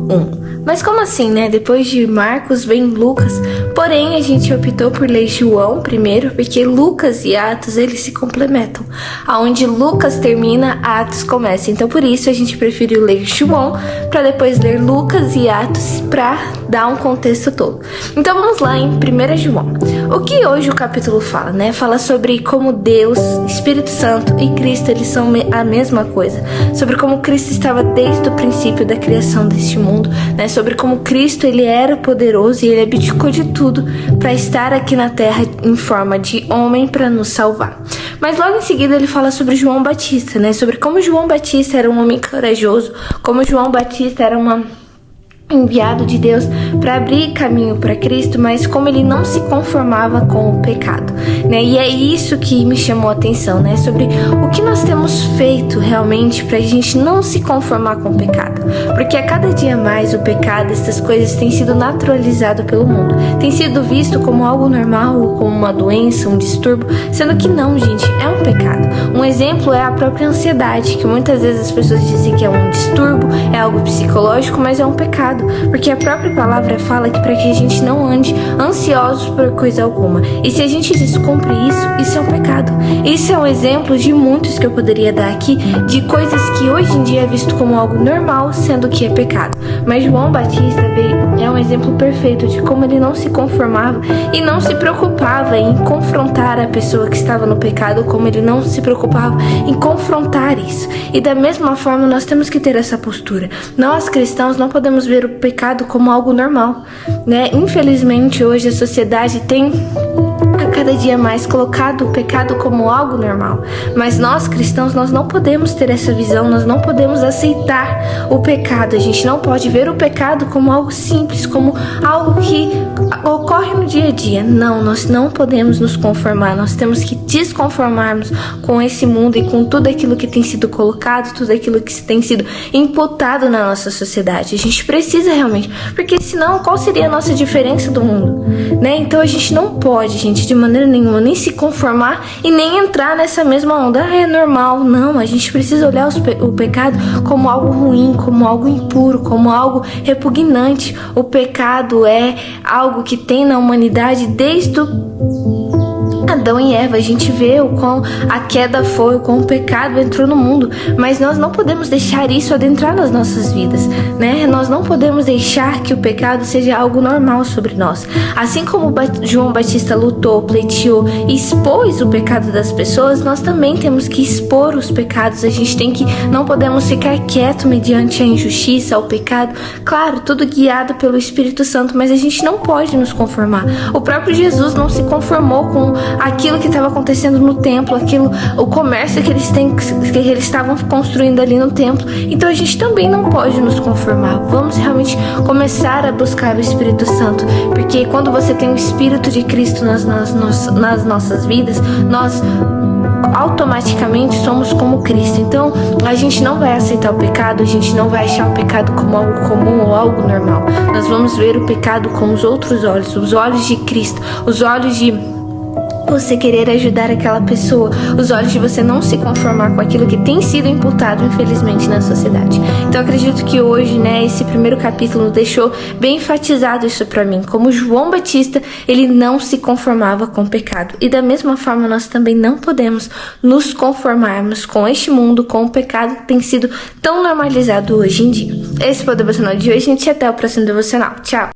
1. Mas como assim, né? Depois de Marcos vem Lucas, porém a gente optou por ler João primeiro, porque Lucas e Atos, eles se complementam. Aonde Lucas termina, Atos começa. Então por isso a gente preferiu ler João, para depois ler Lucas e Atos, para dar um contexto todo. Então vamos lá em 1 João. O que hoje o capítulo fala, né? Fala sobre como Deus, Espírito Santo e Cristo, eles são a mesma coisa. Sobre como Cristo estava desde o princípio da criação deste mundo, né? Sobre como Cristo, ele era poderoso e ele abdicou de tudo para estar aqui na terra em forma de homem para nos salvar. Mas logo em seguida ele fala sobre João Batista, né? Sobre como João Batista era um homem corajoso, como João Batista era enviado de Deus para abrir caminho para Cristo, mas como ele não se conformava com o pecado, né? E é isso que me chamou a atenção, né? Sobre o que nós temos feito realmente para a gente não se conformar com o pecado, porque a cada dia mais o pecado, essas coisas têm sido naturalizado pelo mundo, tem sido visto como algo normal, como uma doença, um distúrbio, sendo que não, gente, é um pecado. Um exemplo é a própria ansiedade, que muitas vezes as pessoas dizem que é um distúrbio, é algo psicológico, mas é um pecado. Porque a própria palavra fala que para que a gente não ande ansiosos por coisa alguma. E se a gente descumpre isso é um pecado. Isso é um exemplo de muitos que eu poderia dar aqui, de coisas que hoje em dia é visto como algo normal, sendo que é pecado. Mas João Batista é um exemplo perfeito de como ele não se conformava e não se preocupava em confrontar a pessoa que estava no pecado, como ele não se preocupava em confrontar isso. E da mesma forma nós temos que ter essa postura. Nós cristãos não podemos ver o pecado como algo normal, né? Infelizmente hoje a sociedade tem a cada dia mais colocado o pecado como algo normal, mas nós cristãos, nós não podemos ter essa visão, nós não podemos aceitar o pecado, a gente não pode ver o pecado como algo simples, como algo que ocorre no dia a dia. Não, nós não podemos nos conformar, nós temos que desconformarmos com esse mundo e com tudo aquilo que tem sido colocado, tudo aquilo que tem sido imputado na nossa sociedade. A gente precisa realmente, porque senão qual seria a nossa diferença do mundo, né? Então a gente não pode, gente, de maneira nenhuma, nem se conformar e nem entrar nessa mesma onda. É normal, não, a gente precisa olhar o pecado como algo ruim, como algo impuro, como algo repugnante. O pecado é algo que tem na humanidade desde Adão e Eva. A gente vê o quão a queda foi, o quão o pecado entrou no mundo, mas nós não podemos deixar isso adentrar nas nossas vidas, né? Nós não podemos deixar que o pecado seja algo normal sobre nós. Assim como João Batista lutou, pleiteou e expôs o pecado das pessoas, nós também temos que expor os pecados. A gente não podemos ficar quieto mediante a injustiça, o pecado, claro, tudo guiado pelo Espírito Santo, mas a gente não pode nos conformar. O próprio Jesus não se conformou com aquilo que estava acontecendo no templo, o comércio que eles estavam construindo ali no templo. Então a gente também não pode nos conformar. Vamos realmente começar a buscar o Espírito Santo, porque quando você tem o Espírito de Cristo nas nossas vidas, nós automaticamente somos como Cristo. Então a gente não vai aceitar o pecado, a gente não vai achar o pecado como algo comum ou algo normal. Nós vamos ver o pecado com os outros olhos, os olhos de Cristo, os olhos de você querer ajudar aquela pessoa, os olhos de você não se conformar com aquilo que tem sido imputado, infelizmente, na sociedade. Então acredito que hoje, né, esse primeiro capítulo deixou bem enfatizado isso pra mim, como João Batista, ele não se conformava com o pecado, e da mesma forma nós também não podemos nos conformarmos com este mundo, com o pecado que tem sido tão normalizado hoje em dia. Esse foi o devocional de hoje, gente, e até o próximo devocional. Tchau!